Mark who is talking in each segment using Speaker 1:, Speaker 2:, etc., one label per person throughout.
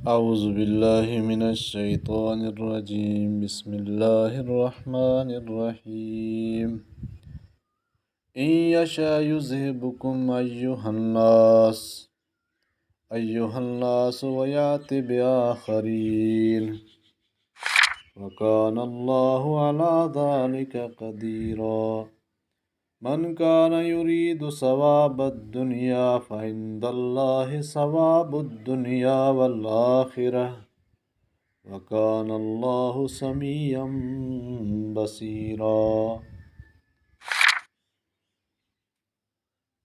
Speaker 1: اعوذ باللہ من الشیطان الرجیم بسم اللہ الرحمن الرحیم ان یشاء یذہبکم ایہا الناس ویأت بآخرین وکان اللہ علی ذلک قدیرا من کان یرید ثواب الدنیا فعند اللہ ثواب الدنیا والآخرہ وکان اللہ سمیعا بصیرا۔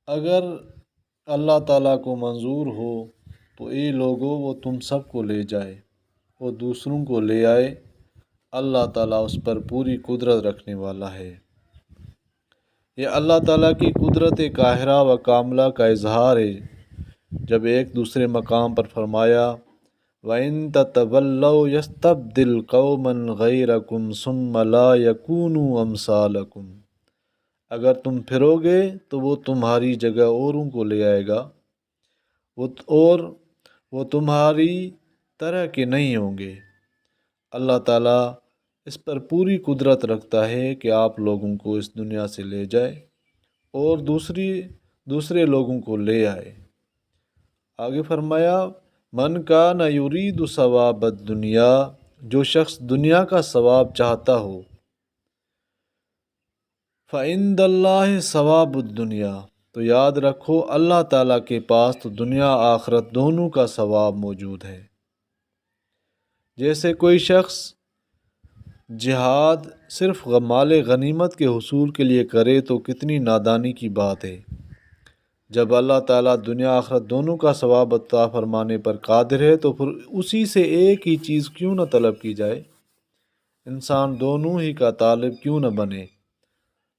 Speaker 1: اگر اللہ تعالیٰ کو منظور ہو تو اے لوگو وہ تم سب کو لے جائے، وہ دوسروں کو لے آئے۔ اللہ تعالیٰ اس پر پوری قدرت رکھنے والا ہے۔ یہ اللہ تعالیٰ کی قدرت قاہرہ و کاملہ کا اظہار ہے جب ایک دوسرے مقام پر فرمایا وَإِن تَتَوَلَّوْا يَسْتَبْدِلْ قَوْمًا غَيْرَكُمْ ثُمَّ لَا يَكُونُوا أَمْثَالَكُمْ۔ اگر تم پھرو گے تو وہ تمہاری جگہ اوروں کو لے آئے گا اور وہ تمہاری طرح کے نہیں ہوں گے۔ اللہ تعالیٰ اس پر پوری قدرت رکھتا ہے کہ آپ لوگوں کو اس دنیا سے لے جائے اور دوسرے لوگوں کو لے آئے۔ آگے فرمایا من کان یرید ثواب الدنیا، جو شخص دنیا کا ثواب چاہتا ہو، فعند اللہ ثواب الدنیا، تو یاد رکھو اللہ تعالیٰ کے پاس تو دنیا آخرت دونوں کا ثواب موجود ہے۔ جیسے کوئی شخص جہاد صرف مال غنیمت کے حصول کے لیے کرے تو کتنی نادانی کی بات ہے۔ جب اللہ تعالیٰ دنیا آخرت دونوں کا ثواب عطا فرمانے پر قادر ہے تو پھر اسی سے ایک ہی چیز کیوں نہ طلب کی جائے، انسان دونوں ہی کا طالب کیوں نہ بنے۔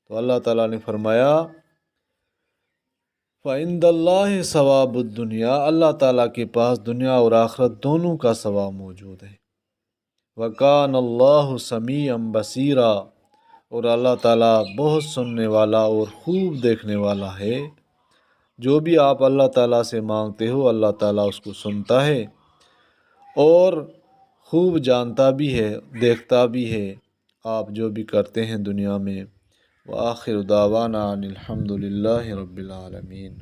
Speaker 1: تو اللہ تعالیٰ نے فرمایا فَعِندَ اللَّهِ ثواب الدنیا، اللہ تعالیٰ کے پاس دنیا اور آخرت دونوں کا ثواب موجود ہے۔ وَكَانَ اللَّهُ سَمِيعًا بَصِيرًا، اور اللہ تعالیٰ بہت سننے والا اور خوب دیکھنے والا ہے۔ جو بھی آپ اللہ تعالیٰ سے مانگتے ہو اللہ تعالیٰ اس کو سنتا ہے اور خوب جانتا بھی ہے، دیکھتا بھی ہے آپ جو بھی کرتے ہیں دنیا میں۔ وآخر دعوانا ان الحمد للہ رب العالمین۔